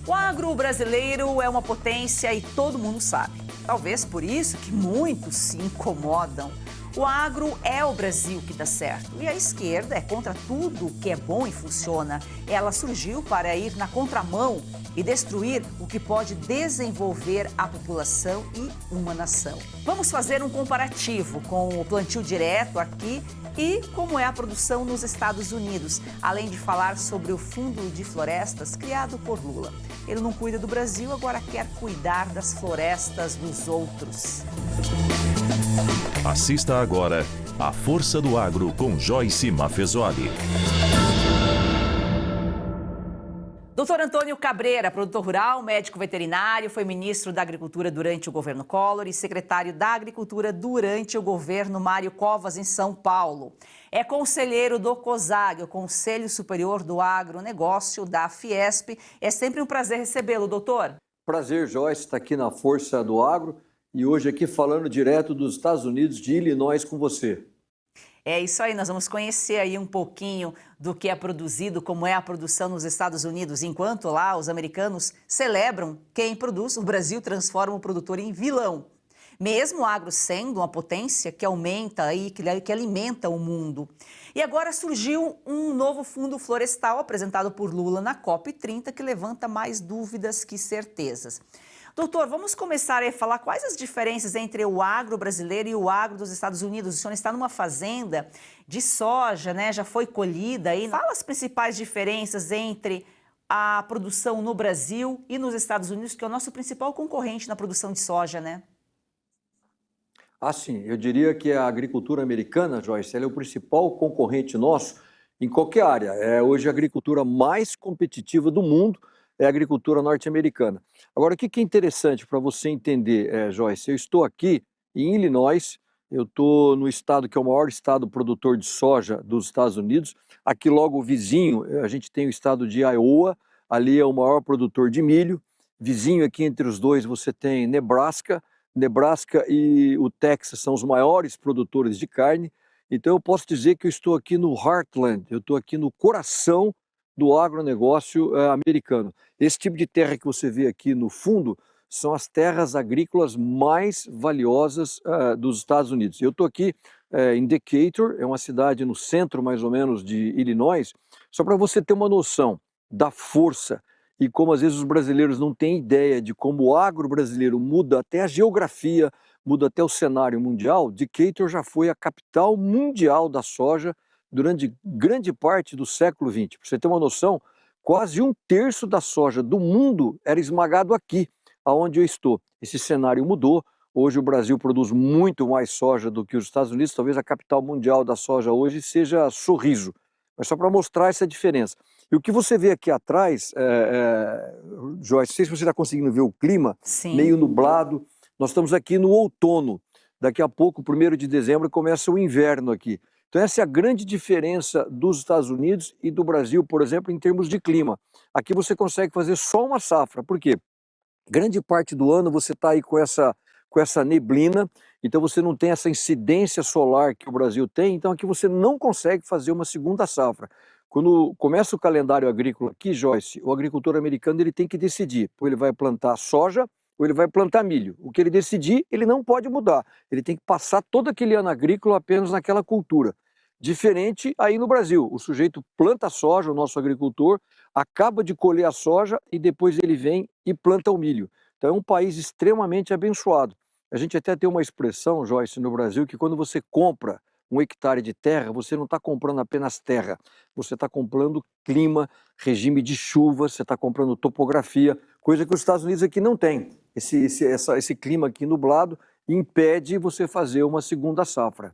O agro brasileiro é uma potência e todo mundo sabe. Talvez por isso que muitos se incomodam. O agro é o Brasil que dá certo e a esquerda é contra tudo que é bom e funciona. Ela surgiu para ir na contramão e destruir o que pode desenvolver a população e uma nação. Vamos fazer um comparativo com o plantio direto aqui e como é a produção nos Estados Unidos, além de falar sobre o Fundo de Florestas criado por Lula. Ele não cuida do Brasil, agora quer cuidar das florestas dos outros. Assista agora A Força do Agro com Joyce Maffezoli. Doutor Antônio Cabreira, produtor rural, médico veterinário, foi ministro da Agricultura durante o governo Collor e secretário da Agricultura durante o governo Mário Covas, em São Paulo. É conselheiro do COSAG, o Conselho Superior do Agronegócio da Fiesp. É sempre um prazer recebê-lo, doutor. Prazer, Joyce, estar aqui na Força do Agro e hoje aqui falando direto dos Estados Unidos, de Illinois, com você. É isso aí, nós vamos conhecer aí um pouquinho do que é produzido, como é a produção nos Estados Unidos. Enquanto lá os americanos celebram quem produz, o Brasil transforma o produtor em vilão. Mesmo o agro sendo uma potência que aumenta aí, que alimenta o mundo. E agora surgiu um novo fundo florestal apresentado por Lula na COP30 que levanta mais dúvidas que certezas. Doutor, vamos começar a falar quais as diferenças entre o agro brasileiro e o agro dos Estados Unidos. O senhor está numa fazenda de soja, né? Já foi colhida aí. Fala as principais diferenças entre a produção no Brasil e nos Estados Unidos, que é o nosso principal concorrente na produção de soja, né? Sim, eu diria que a agricultura americana, Joyce, ela é o principal concorrente nosso em qualquer área. É hoje a agricultura mais competitiva do mundo. É a agricultura norte-americana. Agora, o que é interessante para você entender, Joyce? Eu estou aqui em Illinois, eu estou no estado que é o maior estado produtor de soja dos Estados Unidos. Aqui logo vizinho, a gente tem o estado de Iowa, ali é o maior produtor de milho. Vizinho aqui entre os dois você tem Nebraska. Nebraska e o Texas são os maiores produtores de carne. Então eu posso dizer que eu estou aqui no Heartland, eu estou aqui no coração do agronegócio americano. Esse tipo de terra que você vê aqui no fundo são as terras agrícolas mais valiosas dos Estados Unidos. Eu estou aqui em Decatur, é uma cidade no centro mais ou menos de Illinois, só para você ter uma noção da força e como às vezes os brasileiros não têm ideia de como o agro brasileiro muda até a geografia, muda até o cenário mundial. Decatur já foi a capital mundial da soja durante grande parte do século XX. Para você ter uma noção, quase um terço da soja do mundo era esmagado aqui, aonde eu estou. Esse cenário mudou. Hoje o Brasil produz muito mais soja do que os Estados Unidos. Talvez a capital mundial da soja hoje seja Sorriso. Mas só para mostrar essa diferença. E o que você vê aqui atrás, Joyce, não sei se você está conseguindo ver o clima, Sim. Meio nublado. Nós estamos aqui no outono. Daqui a pouco, 1º de dezembro, começa o inverno aqui. Então essa é a grande diferença dos Estados Unidos e do Brasil, por exemplo, em termos de clima. Aqui você consegue fazer só uma safra, por quê? Grande parte do ano você está aí com essa neblina, então você não tem essa incidência solar que o Brasil tem, então aqui você não consegue fazer uma segunda safra. Quando começa o calendário agrícola aqui, Joyce, o agricultor americano ele tem que decidir, ou ele vai plantar soja, ou ele vai plantar milho. O que ele decidir, ele não pode mudar. Ele tem que passar todo aquele ano agrícola apenas naquela cultura. Diferente aí no Brasil, o sujeito planta soja, o nosso agricultor, acaba de colher a soja e depois ele vem e planta o milho. Então é um país extremamente abençoado. A gente até tem uma expressão, Joyce, no Brasil, que quando você compra 1 hectare de terra, você não está comprando apenas terra, você está comprando clima, regime de chuva, você está comprando topografia, coisa que os Estados Unidos aqui não tem. Esse clima aqui nublado impede você fazer uma segunda safra.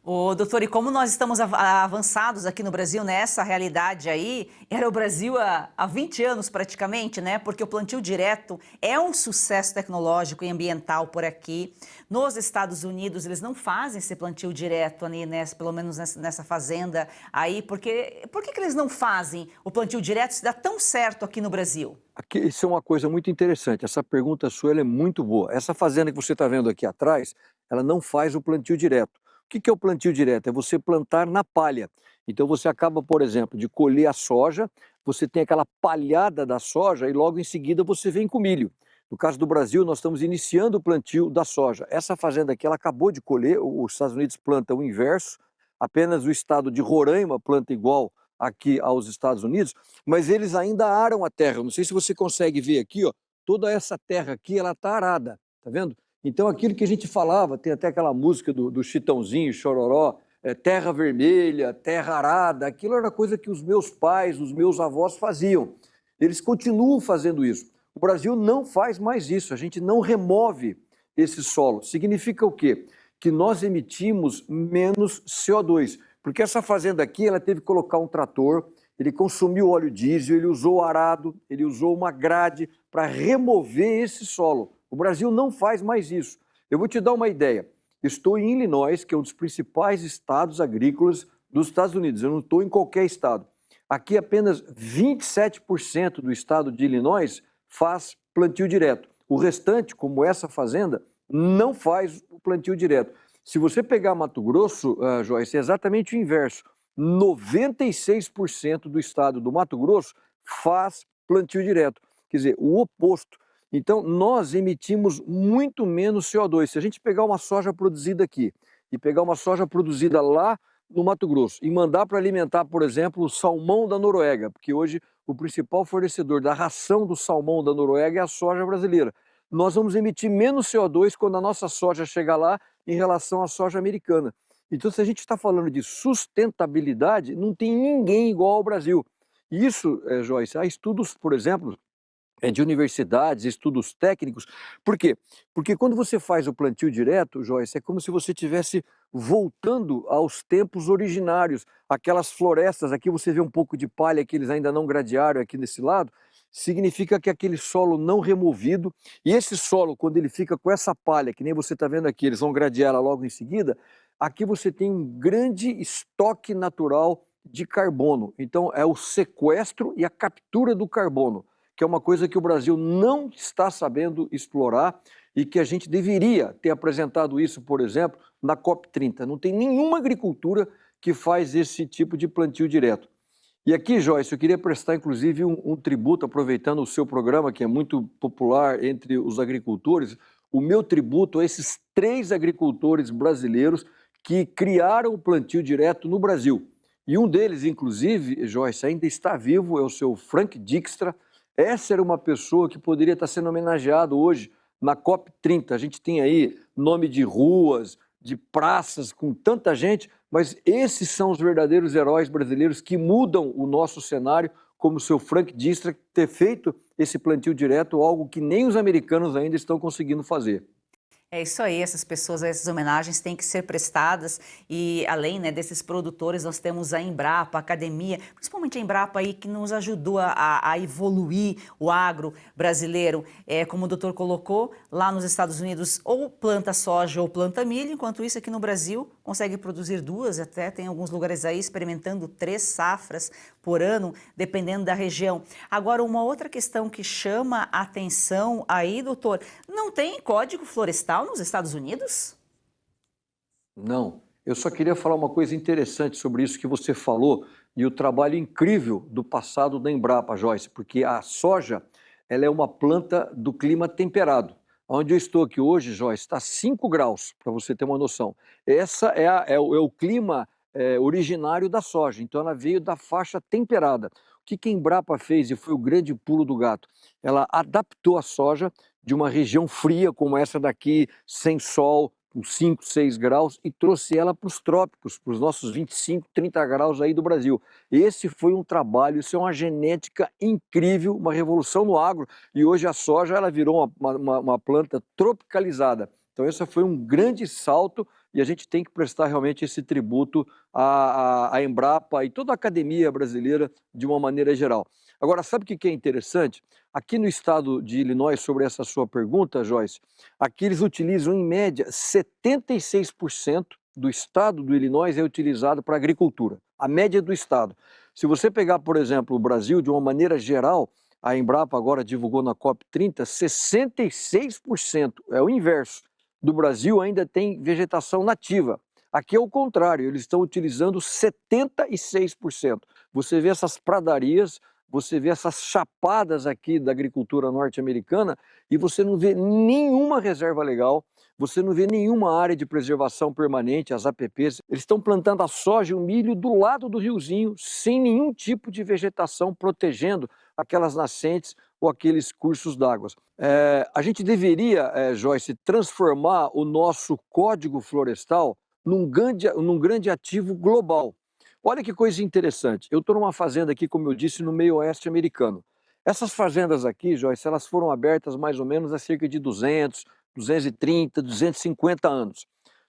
Ô, doutor, e como nós estamos avançados aqui no Brasil nessa realidade aí, era o Brasil há 20 anos praticamente, né? Porque o plantio direto é um sucesso tecnológico e ambiental por aqui. Nos Estados Unidos, eles não fazem esse plantio direto, ali, pelo menos nessa fazenda aí. Por que eles não fazem o plantio direto se dá tão certo aqui no Brasil? Isso é uma coisa muito interessante, essa pergunta sua ela é muito boa. Essa fazenda que você está vendo aqui atrás, ela não faz o plantio direto. O que é o plantio direto? É você plantar na palha. Então você acaba, por exemplo, de colher a soja, você tem aquela palhada da soja e logo em seguida você vem com milho. No caso do Brasil, nós estamos iniciando o plantio da soja. Essa fazenda aqui, ela acabou de colher, os Estados Unidos plantam o inverso, apenas o estado de Roraima planta igual aqui aos Estados Unidos, mas eles ainda aram a terra. Não sei se você consegue ver aqui, ó, toda essa terra aqui, ela está arada, tá vendo? Então, aquilo que a gente falava, tem até aquela música do Chitãozinho, Chororó, terra vermelha, terra arada, aquilo era coisa que os meus pais, os meus avós faziam. Eles continuam fazendo isso. O Brasil não faz mais isso, a gente não remove esse solo. Significa o quê? Que nós emitimos menos CO2, porque essa fazenda aqui, ela teve que colocar um trator, ele consumiu óleo diesel, ele usou arado, ele usou uma grade para remover esse solo. O Brasil não faz mais isso. Eu vou te dar uma ideia. Estou em Illinois, que é um dos principais estados agrícolas dos Estados Unidos. Eu não estou em qualquer estado. Aqui apenas 27% do estado de Illinois faz plantio direto. O restante, como essa fazenda, não faz o plantio direto. Se você pegar Mato Grosso, Joyce, é exatamente o inverso. 96% do estado do Mato Grosso faz plantio direto. Quer dizer, o oposto. Então, nós emitimos muito menos CO2. Se a gente pegar uma soja produzida aqui e pegar uma soja produzida lá no Mato Grosso e mandar para alimentar, por exemplo, o salmão da Noruega, porque hoje o principal fornecedor da ração do salmão da Noruega é a soja brasileira. Nós vamos emitir menos CO2 quando a nossa soja chegar lá em relação à soja americana. Então, se a gente está falando de sustentabilidade, não tem ninguém igual ao Brasil. E isso, Joyce, há estudos, por exemplo, de universidades, estudos técnicos. Por quê? Porque quando você faz o plantio direto, Joyce, é como se você estivesse voltando aos tempos originários. Aquelas florestas, aqui você vê um pouco de palha que eles ainda não gradearam aqui desse lado, significa que aquele solo não removido, e esse solo, quando ele fica com essa palha, que nem você está vendo aqui, eles vão gradear ela logo em seguida, aqui você tem um grande estoque natural de carbono. Então, é o sequestro e a captura do carbono, que é uma coisa que o Brasil não está sabendo explorar e que a gente deveria ter apresentado isso, por exemplo, na COP30. Não tem nenhuma agricultura que faz esse tipo de plantio direto. E aqui, Joyce, eu queria prestar inclusive um tributo, aproveitando o seu programa, que é muito popular entre os agricultores, o meu tributo a esses 3 agricultores brasileiros que criaram o plantio direto no Brasil. E um deles, inclusive, Joyce, ainda está vivo, é o seu Frank Dijkstra. Essa era uma pessoa que poderia estar sendo homenageado hoje na COP30. A gente tem aí nome de ruas, de praças com tanta gente, mas esses são os verdadeiros heróis brasileiros que mudam o nosso cenário, como o seu Frank Dijkstra ter feito esse plantio direto, algo que nem os americanos ainda estão conseguindo fazer. É isso aí, essas pessoas, essas homenagens têm que ser prestadas e além, né, desses produtores nós temos a Embrapa, a academia, principalmente a Embrapa aí que nos ajudou a evoluir o agro brasileiro. Como o doutor colocou, lá nos Estados Unidos ou planta soja ou planta milho, enquanto isso aqui no Brasil consegue produzir 2, até tem alguns lugares aí experimentando 3 safras por ano, dependendo da região. Agora, uma outra questão que chama a atenção aí, doutor, não tem código florestal nos Estados Unidos? Não, eu só queria falar uma coisa interessante sobre isso que você falou e o trabalho incrível do passado da Embrapa, Joyce, porque a soja ela é uma planta do clima temperado. Onde eu estou aqui hoje, Joyce, está 5 graus, para você ter uma noção. Essa é o clima originário da soja, então ela veio da faixa temperada. O que a Embrapa fez, e foi o grande pulo do gato, ela adaptou a soja de uma região fria como essa daqui, sem sol, com 5, 6 graus, e trouxe ela para os trópicos, para os nossos 25, 30 graus aí do Brasil. Esse foi um trabalho, isso é uma genética incrível, uma revolução no agro, e hoje a soja ela virou uma planta tropicalizada. Então esse foi um grande salto e a gente tem que prestar realmente esse tributo à Embrapa e toda a academia brasileira de uma maneira geral. Agora, sabe o que é interessante? Aqui no estado de Illinois, sobre essa sua pergunta, Joyce, aqui eles utilizam em média 76% do estado do Illinois é utilizado para agricultura, a média do estado. Se você pegar, por exemplo, o Brasil de uma maneira geral, a Embrapa agora divulgou na COP30, 66%, é o inverso, do Brasil ainda tem vegetação nativa. Aqui é o contrário, eles estão utilizando 76%. Você vê essas pradarias você vê essas chapadas aqui da agricultura norte-americana e você não vê nenhuma reserva legal, você não vê nenhuma área de preservação permanente, as APPs. Eles estão plantando a soja e o milho do lado do riozinho, sem nenhum tipo de vegetação protegendo aquelas nascentes ou aqueles cursos d'água. A gente deveria, Joyce, transformar o nosso Código Florestal num grande ativo global. Olha que coisa interessante. Eu estou numa fazenda aqui, como eu disse, no meio oeste americano. Essas fazendas aqui, Joyce, elas foram abertas mais ou menos há cerca de 200, 230, 250 anos.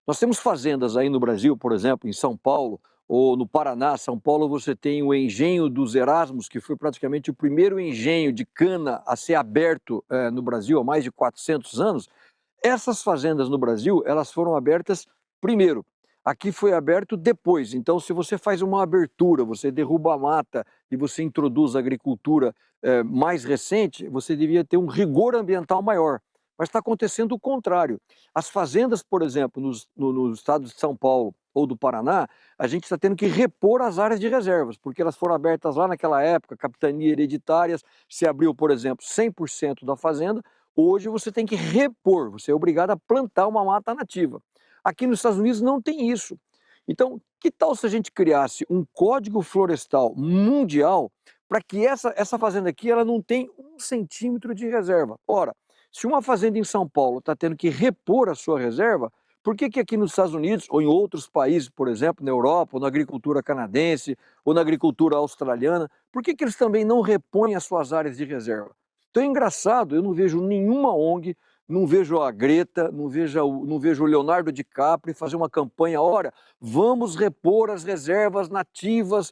Nós temos fazendas aí no Brasil, por exemplo, em São Paulo, ou no Paraná. São Paulo você tem o engenho dos Erasmos, que foi praticamente o primeiro engenho de cana a ser aberto no Brasil há mais de 400 anos. Essas fazendas no Brasil, elas foram abertas primeiro. Aqui foi aberto depois. Então, se você faz uma abertura, você derruba a mata e você introduz a agricultura mais recente, você devia ter um rigor ambiental maior. Mas está acontecendo o contrário. As fazendas, por exemplo, no estado de São Paulo ou do Paraná, a gente está tendo que repor as áreas de reservas, porque elas foram abertas lá naquela época, capitania hereditárias, se abriu, por exemplo, 100% da fazenda. Hoje você tem que repor, você é obrigado a plantar uma mata nativa. Aqui nos Estados Unidos não tem isso. Então, que tal se a gente criasse um código florestal mundial para que essa fazenda aqui ela não tem 1 centímetro de reserva? Ora, se uma fazenda em São Paulo está tendo que repor a sua reserva, por que aqui nos Estados Unidos ou em outros países, por exemplo, na Europa, ou na agricultura canadense, ou na agricultura australiana, por que eles também não repõem as suas áreas de reserva? Então é engraçado, eu não vejo nenhuma ONG, não vejo a Greta, não vejo o Leonardo DiCaprio fazer uma campanha, olha, vamos repor as reservas nativas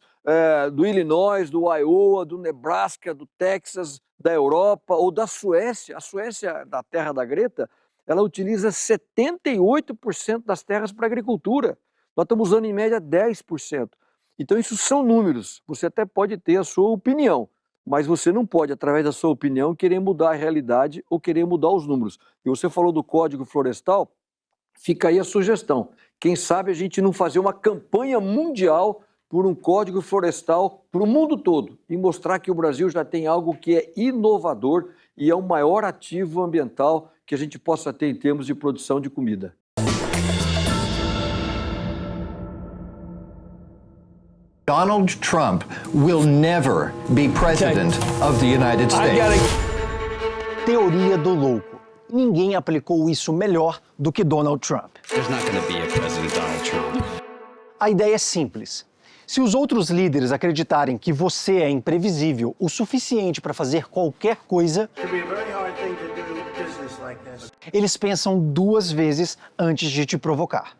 do Illinois, do Iowa, do Nebraska, do Texas, da Europa ou da Suécia. A Suécia, da terra da Greta, ela utiliza 78% das terras para agricultura. Nós estamos usando em média 10%. Então isso são números, você até pode ter a sua opinião, mas você não pode, através da sua opinião, querer mudar a realidade ou querer mudar os números. E você falou do Código Florestal, fica aí a sugestão. Quem sabe a gente não fazer uma campanha mundial por um Código Florestal para o mundo todo e mostrar que o Brasil já tem algo que é inovador e é o maior ativo ambiental que a gente possa ter em termos de produção de comida. Donald Trump will never be president of the United States. Teoria do louco. Ninguém aplicou isso melhor do que Donald Trump. There's not going to be a President Donald Trump. A ideia é simples. Se os outros líderes acreditarem que você é imprevisível o suficiente para fazer qualquer coisa, eles pensam 2 vezes antes de te provocar.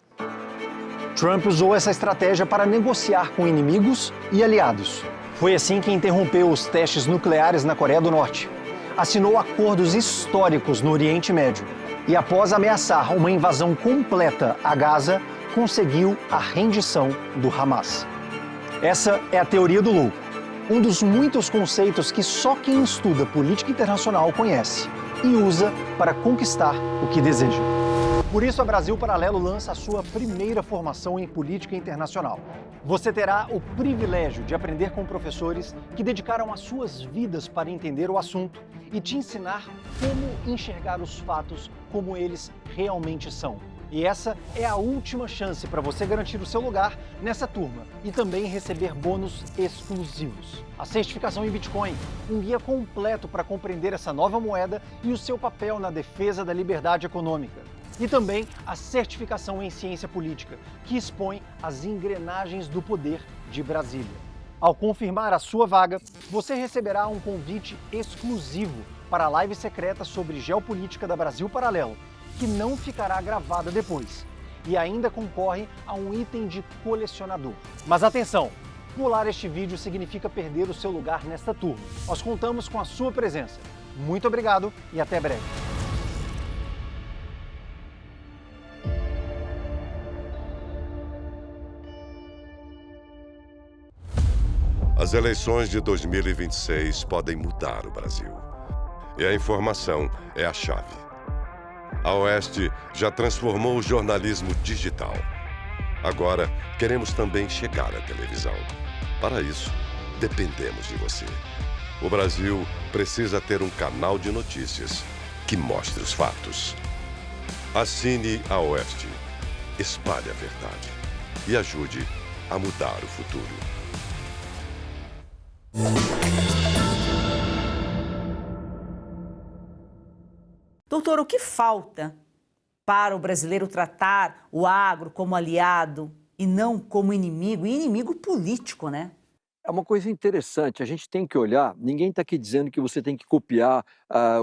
Trump usou essa estratégia para negociar com inimigos e aliados. Foi assim que interrompeu os testes nucleares na Coreia do Norte, assinou acordos históricos no Oriente Médio e, após ameaçar uma invasão completa a Gaza, conseguiu a rendição do Hamas. Essa é a teoria do louco, um dos muitos conceitos que só quem estuda política internacional conhece e usa para conquistar o que deseja. Por isso, a Brasil Paralelo lança a sua primeira formação em política internacional. Você terá o privilégio de aprender com professores que dedicaram as suas vidas para entender o assunto e te ensinar como enxergar os fatos como eles realmente são. E essa é a última chance para você garantir o seu lugar nessa turma e também receber bônus exclusivos. A certificação em Bitcoin, um guia completo para compreender essa nova moeda e o seu papel na defesa da liberdade econômica. E também a certificação em ciência política, que expõe as engrenagens do poder de Brasília. Ao confirmar a sua vaga, você receberá um convite exclusivo para a live secreta sobre geopolítica da Brasil Paralelo, que não ficará gravada depois. E ainda concorre a um item de colecionador. Mas atenção! Pular este vídeo significa perder o seu lugar nesta turma. Nós contamos com a sua presença. Muito obrigado e até breve. As eleições de 2026 podem mudar o Brasil. E a informação é a chave. A Oeste já transformou o jornalismo digital. Agora, queremos também chegar à televisão. Para isso, dependemos de você. O Brasil precisa ter um canal de notícias que mostre os fatos. Assine a Oeste, espalhe a verdade e ajude a mudar o futuro. Doutor, o que falta para o brasileiro tratar o agro como aliado e não como inimigo, e inimigo político, né? É uma coisa interessante, a gente tem que olhar, ninguém está aqui dizendo que você tem que copiar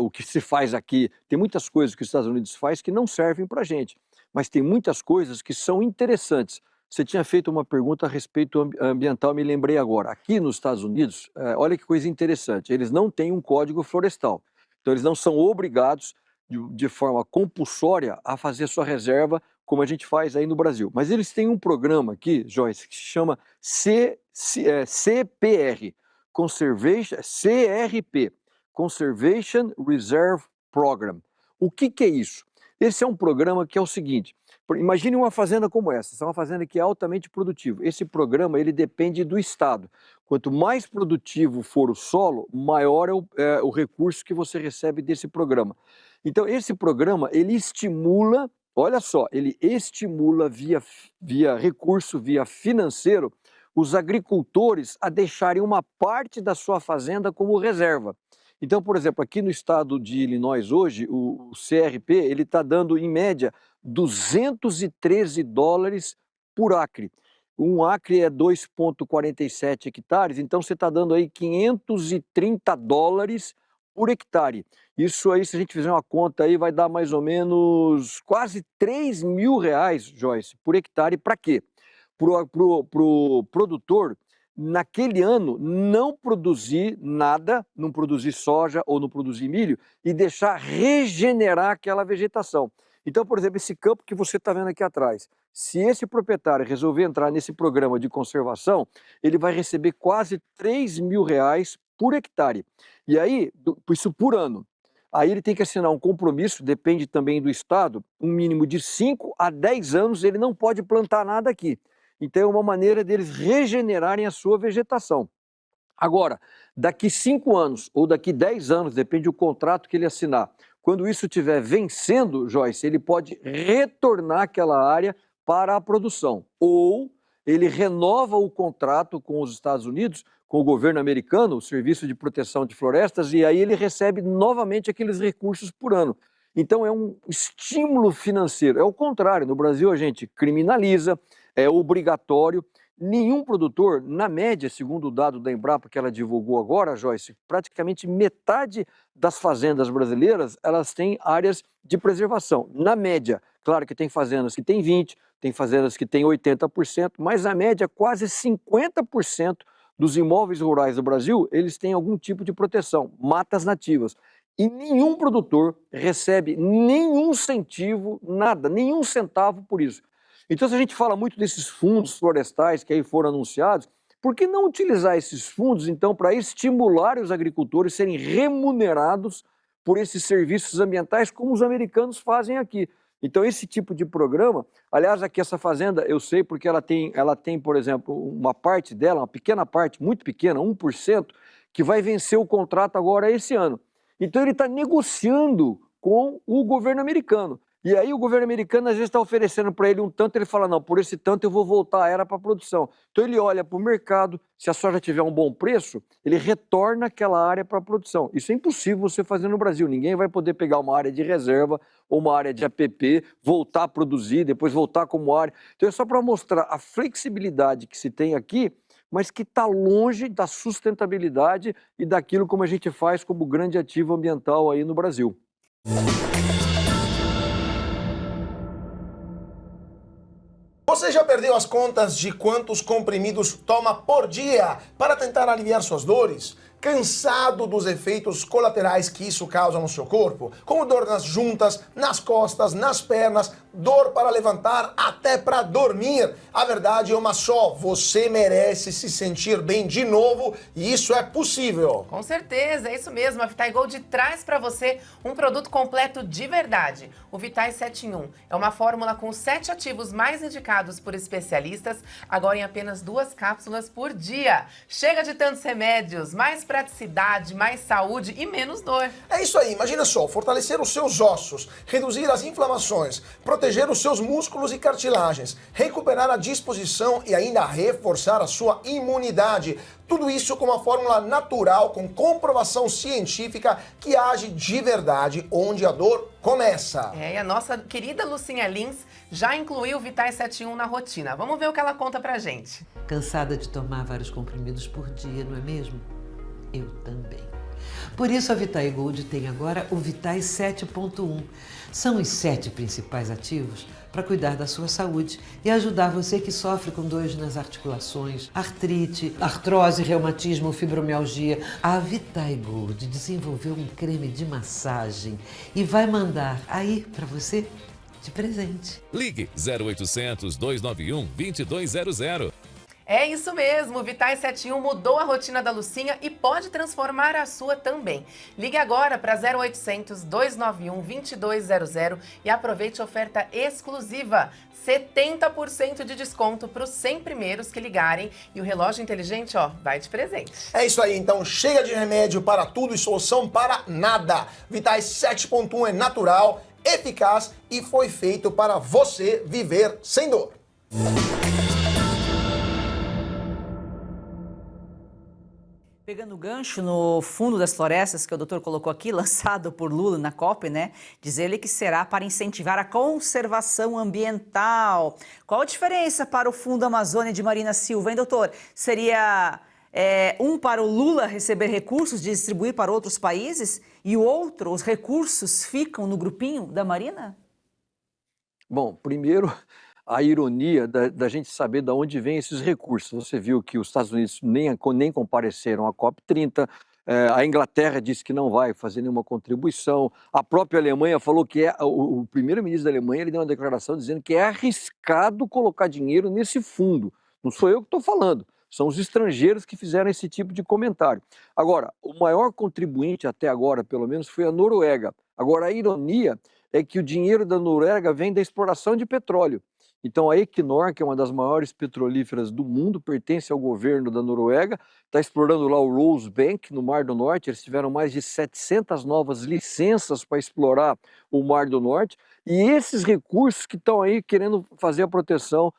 o que se faz aqui. Tem muitas coisas que os Estados Unidos faz que não servem para a gente, mas tem muitas coisas que são interessantes. Você tinha feito uma pergunta a respeito ambiental, me lembrei agora. Aqui nos Estados Unidos, olha que coisa interessante, eles não têm um código florestal, então eles não são obrigados de forma compulsória a fazer sua reserva como a gente faz aí no Brasil. Mas eles têm um programa aqui, Joyce, que se chama CPR, CRP, Conservation Reserve Program. O que é isso? Esse é um programa que é o seguinte, imagine uma fazenda como essa é uma fazenda que é altamente produtiva. Esse programa ele depende do estado. Quanto mais produtivo for o solo, maior é o recurso que você recebe desse programa. Então esse programa ele estimula, olha só, ele estimula via recurso, via financeiro, os agricultores a deixarem uma parte da sua fazenda como reserva. Então, por exemplo, aqui no estado de Illinois hoje, o CRP ele está dando em média $213 por acre. Um acre é 2,47 hectares, então você está dando aí $530 por hectare. Isso aí, se a gente fizer uma conta aí, vai dar mais ou menos quase R$3.000, Joyce, por hectare. Para quê? Para o produtor, naquele ano, não produzir nada, não produzir soja ou não produzir milho e deixar regenerar aquela vegetação. Então, por exemplo, esse campo que você está vendo aqui atrás, se esse proprietário resolver entrar nesse programa de conservação, ele vai receber quase R$3.000 por hectare. E aí, isso por ano. Aí ele tem que assinar um compromisso, depende também do estado, um mínimo de 5 a 10 anos ele não pode plantar nada aqui. Então é uma maneira deles regenerarem a sua vegetação. Agora, daqui 5 anos ou daqui 10 anos, depende do contrato que ele assinar, quando isso estiver vencendo, Joyce, ele pode retornar aquela área para a produção. Ou ele renova o contrato com os Estados Unidos, com o governo americano, o Serviço de Proteção de Florestas, e aí ele recebe novamente aqueles recursos por ano. Então é um estímulo financeiro. É o contrário, no Brasil a gente criminaliza, é obrigatório. Nenhum produtor, na média, segundo o dado da Embrapa que ela divulgou agora, Joyce, praticamente metade das fazendas brasileiras, elas têm áreas de preservação. Na média, claro que tem fazendas que têm 20%, tem fazendas que têm 80%, mas a média, quase 50% dos imóveis rurais do Brasil, eles têm algum tipo de proteção, matas nativas. E nenhum produtor recebe nenhum incentivo, nada, nenhum centavo por isso. Então, se a gente fala muito desses fundos florestais que aí foram anunciados, por que não utilizar esses fundos, então, para estimular os agricultores a serem remunerados por esses serviços ambientais, como os americanos fazem aqui? Então, esse tipo de programa, aliás, aqui essa fazenda, eu sei porque ela tem, por exemplo, uma parte dela, uma pequena parte, muito pequena, 1%, que vai vencer o contrato agora esse ano. Então, ele está negociando com o governo americano. E aí o governo americano às vezes está oferecendo para ele um tanto, ele fala, não, por esse tanto eu vou voltar a era para a produção. Então ele olha para o mercado, se a soja tiver um bom preço, ele retorna aquela área para a produção. Isso é impossível você fazer no Brasil, ninguém vai poder pegar uma área de reserva ou uma área de APP, voltar a produzir, depois voltar como área. Então é só para mostrar a flexibilidade que se tem aqui, mas que está longe da sustentabilidade e daquilo como a gente faz como grande ativo ambiental aí no Brasil. Você já perdeu as contas de quantos comprimidos toma por dia para tentar aliviar suas dores? Cansado dos efeitos colaterais que isso causa no seu corpo? Como dor nas juntas, nas costas, nas pernas, dor para levantar, até para dormir? A verdade é uma só, você merece se sentir bem de novo e isso é possível. Com certeza, é isso mesmo. A Vitae Gold traz para você um produto completo de verdade. O Vitae 7 em 1 é uma fórmula com 7 ativos mais indicados por especialistas, agora em apenas 2 cápsulas por dia. Chega de tantos remédios, mais praticidade, mais saúde e menos dor. É isso aí, imagina só, fortalecer os seus ossos, reduzir as inflamações, proteger os seus músculos e cartilagens, recuperar a disposição e ainda reforçar a sua imunidade. Tudo isso com uma fórmula natural, com comprovação científica que age de verdade onde a dor começa. E a nossa querida Lucinha Lins já incluiu o Vitais 71 na rotina. Vamos ver o que ela conta pra gente. Cansada de tomar vários comprimidos por dia, não é mesmo? Eu também. Por isso a Vitai Gold tem agora o Vitais 7.1. São os 7 principais ativos para cuidar da sua saúde e ajudar você que sofre com dores nas articulações, artrite, artrose, reumatismo, fibromialgia. A Vitai Gold desenvolveu um creme de massagem e vai mandar aí para você de presente. Ligue 0800 291 2200. É isso mesmo, o Vitais 71 mudou a rotina da Lucinha e pode transformar a sua também. Ligue agora para 0800 291 2200 e aproveite a oferta exclusiva. 70% de desconto para os 100 primeiros que ligarem e o relógio inteligente, ó, vai de presente. É isso aí, então chega de remédio para tudo e solução para nada. Vitais 7.1 é natural, eficaz e foi feito para você viver sem dor. Pegando o gancho no fundo das florestas que o doutor colocou aqui, lançado por Lula na COP, né? Diz ele que será para incentivar a conservação ambiental. Qual a diferença para o Fundo Amazônia de Marina Silva, hein, doutor? Seria um para o Lula receber recursos, distribuir para outros países, e o outro, os recursos ficam no grupinho da Marina? Bom, primeiro, a ironia da gente saber de onde vêm esses recursos. Você viu que os Estados Unidos nem compareceram à COP30, a Inglaterra disse que não vai fazer nenhuma contribuição, a própria Alemanha falou que o primeiro-ministro da Alemanha ele deu uma declaração dizendo que é arriscado colocar dinheiro nesse fundo. Não sou eu que estou falando, são os estrangeiros que fizeram esse tipo de comentário. Agora, o maior contribuinte até agora, pelo menos, foi a Noruega. Agora, a ironia é que o dinheiro da Noruega vem da exploração de petróleo. Então, a Equinor, que é uma das maiores petrolíferas do mundo, pertence ao governo da Noruega, está explorando lá o Rosebank, no Mar do Norte. Eles tiveram mais de 700 novas licenças para explorar o Mar do Norte. E esses recursos que estão aí querendo fazer a proteção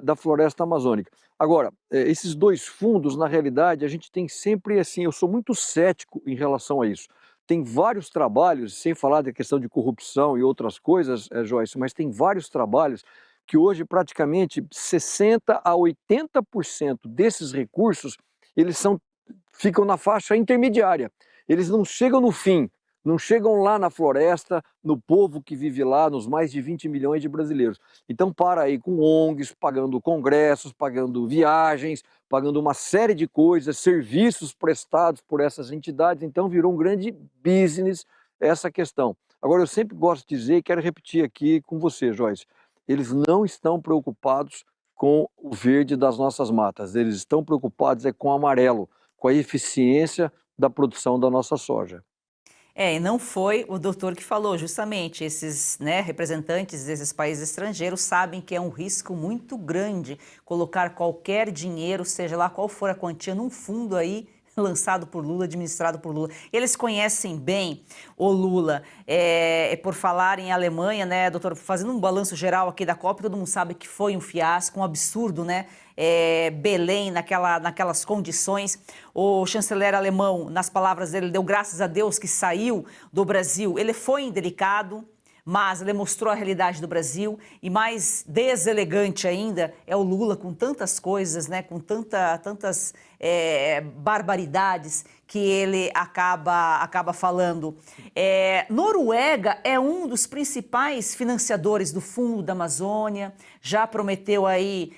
da floresta amazônica. Agora, esses dois fundos, na realidade, a gente tem sempre assim, eu sou muito cético em relação a isso. Tem vários trabalhos, sem falar da questão de corrupção e outras coisas, Joyce, mas tem vários trabalhos que hoje praticamente 60% a 80% desses recursos, ficam na faixa intermediária. Eles não chegam no fim, não chegam lá na floresta, no povo que vive lá, nos mais de 20 milhões de brasileiros. Então para aí com ONGs, pagando congressos, pagando viagens, pagando uma série de coisas, serviços prestados por essas entidades. Então virou um grande business essa questão. Agora eu sempre gosto de dizer, e quero repetir aqui com você, Joyce, eles não estão preocupados com o verde das nossas matas, eles estão preocupados com o amarelo, com a eficiência da produção da nossa soja. E não foi o doutor que falou, justamente, esses representantes desses países estrangeiros sabem que é um risco muito grande colocar qualquer dinheiro, seja lá qual for a quantia, num fundo aí lançado por Lula, administrado por Lula. Eles conhecem bem o Lula. Por falar em Alemanha, né, doutor, fazendo um balanço geral aqui da COP, todo mundo sabe que foi um fiasco, um absurdo, né? Belém naquelas condições. O chanceler alemão, nas palavras dele, deu graças a Deus que saiu do Brasil. Ele foi indelicado, mas ele mostrou a realidade do Brasil, e mais deselegante ainda é o Lula com tantas coisas, né, com tantas barbaridades que ele acaba falando. Noruega é um dos principais financiadores do Fundo da Amazônia, já prometeu aí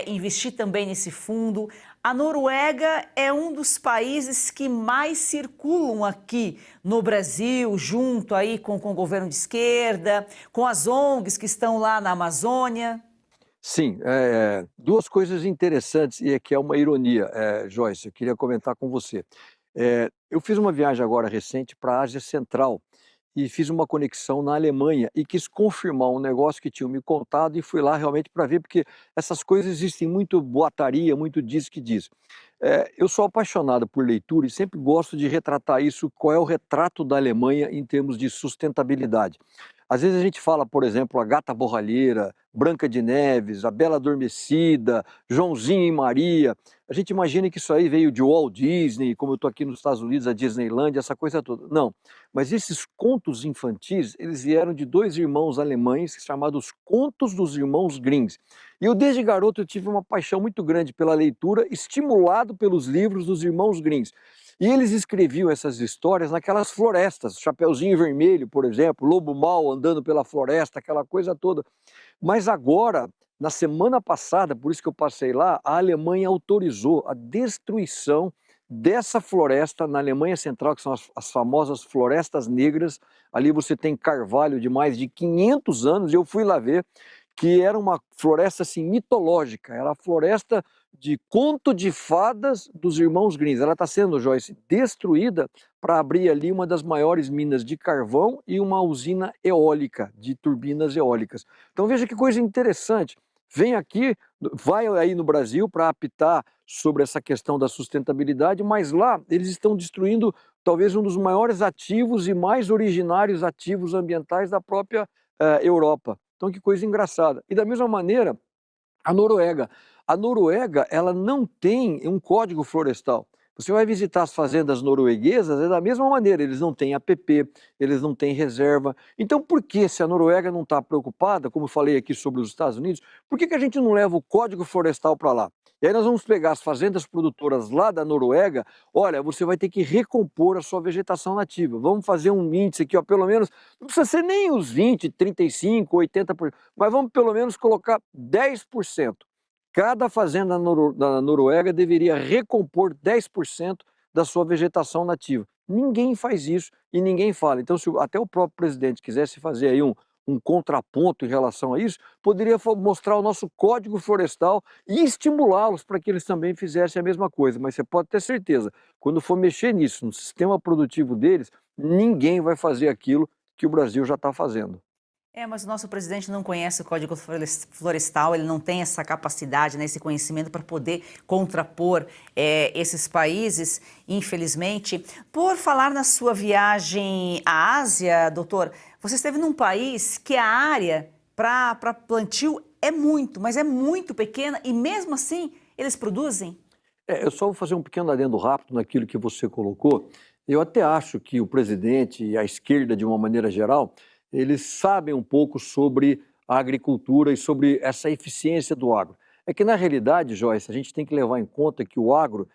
investir também nesse fundo. A Noruega é um dos países que mais circulam aqui no Brasil, junto aí com o governo de esquerda, com as ONGs que estão lá na Amazônia. Sim, duas coisas interessantes e que é uma ironia, Joyce, eu queria comentar com você. Eu fiz uma viagem agora recente para a Ásia Central e fiz uma conexão na Alemanha e quis confirmar um negócio que tinham me contado e fui lá realmente para ver, porque essas coisas existem muito boataria, muito diz que diz. Eu sou apaixonado por leitura e sempre gosto de retratar isso, qual é o retrato da Alemanha em termos de sustentabilidade. Às vezes a gente fala, por exemplo, a Gata Borralheira, Branca de Neves, a Bela Adormecida, Joãozinho e Maria. A gente imagina que isso aí veio de Walt Disney, como eu estou aqui nos Estados Unidos, a Disneyland, essa coisa toda. Não, mas esses contos infantis, eles vieram de dois irmãos alemães chamados Contos dos Irmãos Grimms. E eu, desde garoto, eu tive uma paixão muito grande pela leitura, estimulado pelos livros dos irmãos Grimms. E eles escreviam essas histórias naquelas florestas, Chapeuzinho Vermelho, por exemplo, Lobo Mau andando pela floresta, aquela coisa toda. Mas agora, na semana passada, por isso que eu passei lá, a Alemanha autorizou a destruição dessa floresta na Alemanha Central, que são as famosas florestas negras. Ali você tem carvalho de mais de 500 anos, e eu fui lá ver, que era uma floresta assim, mitológica, era a floresta de conto de fadas dos irmãos Grimms. Ela está sendo, Joyce, destruída para abrir ali uma das maiores minas de carvão e uma usina eólica, de turbinas eólicas. Então veja que coisa interessante. Vem aqui, vai aí no Brasil para apitar sobre essa questão da sustentabilidade, mas lá eles estão destruindo talvez um dos maiores ativos e mais originários ativos ambientais da própria Europa. Então que coisa engraçada. E da mesma maneira, a Noruega. A Noruega, ela não tem um código florestal. Você vai visitar as fazendas norueguesas, é da mesma maneira, eles não têm APP, eles não têm reserva. Então, por que, se a Noruega não está preocupada, como eu falei aqui sobre os Estados Unidos, por que a gente não leva o código florestal para lá? E aí nós vamos pegar as fazendas produtoras lá da Noruega, olha, você vai ter que recompor a sua vegetação nativa. Vamos fazer um índice aqui, ó, pelo menos, não precisa ser nem os 20, 35, 80%, mas vamos pelo menos colocar 10%. Cada fazenda da Noruega deveria recompor 10% da sua vegetação nativa. Ninguém faz isso e ninguém fala. Então, se até o próprio presidente quisesse fazer aí um contraponto em relação a isso, poderia mostrar o nosso código florestal e estimulá-los para que eles também fizessem a mesma coisa. Mas você pode ter certeza, quando for mexer nisso, no sistema produtivo deles, ninguém vai fazer aquilo que o Brasil já está fazendo. Mas o nosso presidente não conhece o Código Florestal, ele não tem essa capacidade, né, esse conhecimento para poder contrapor esses países, infelizmente. Por falar na sua viagem à Ásia, doutor, você esteve num país que a área para plantio é muito, mas é muito pequena e mesmo assim eles produzem? Eu só vou fazer um pequeno adendo rápido naquilo que você colocou. Eu até acho que o presidente e a esquerda, de uma maneira geral, eles sabem um pouco sobre a agricultura e sobre essa eficiência do agro. É que, na realidade, Joyce, a gente tem que levar em conta que o agro,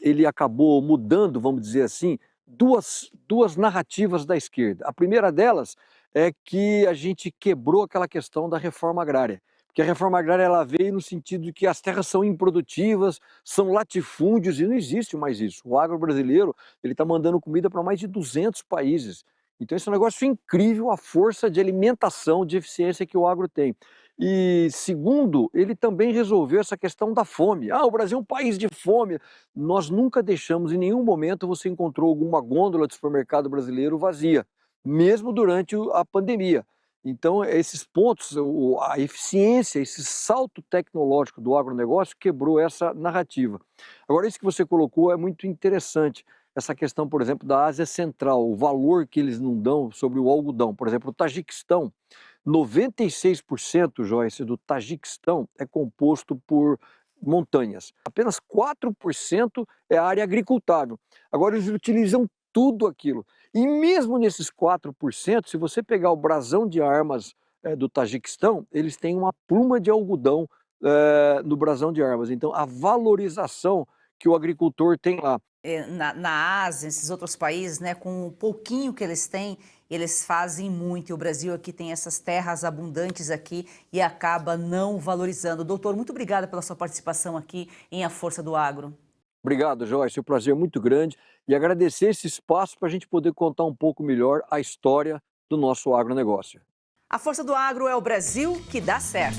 ele acabou mudando, vamos dizer assim, duas narrativas da esquerda. A primeira delas é que a gente quebrou aquela questão da reforma agrária. Porque a reforma agrária ela veio no sentido de que as terras são improdutivas, são latifúndios, e não existe mais isso. O agro brasileiro está mandando comida para mais de 200 países. Então, esse é um negócio incrível, a força de alimentação, de eficiência que o agro tem. E, segundo, ele também resolveu essa questão da fome. O Brasil é um país de fome. Nós nunca deixamos, em nenhum momento, você encontrou alguma gôndola de supermercado brasileiro vazia, mesmo durante a pandemia. Então, esses pontos, a eficiência, esse salto tecnológico do agronegócio quebrou essa narrativa. Agora, isso que você colocou é muito interessante. Essa questão, por exemplo, da Ásia Central, o valor que eles não dão sobre o algodão. Por exemplo, o Tajiquistão, 96%, Joyce, do Tajiquistão é composto por montanhas. Apenas 4% é área agricultável. Agora, eles utilizam tudo aquilo. E mesmo nesses 4%, se você pegar o brasão de armas do Tajiquistão, eles têm uma pluma de algodão no brasão de armas. Então, a valorização que o agricultor tem lá. Na Ásia, esses outros países, né, com o pouquinho que eles têm, eles fazem muito. E o Brasil aqui tem essas terras abundantes aqui e acaba não valorizando. Doutor, muito obrigada pela sua participação aqui em A Força do Agro. Obrigado, Joyce. O prazer é muito grande e agradecer esse espaço para a gente poder contar um pouco melhor a história do nosso agronegócio. A Força do Agro é o Brasil que dá certo.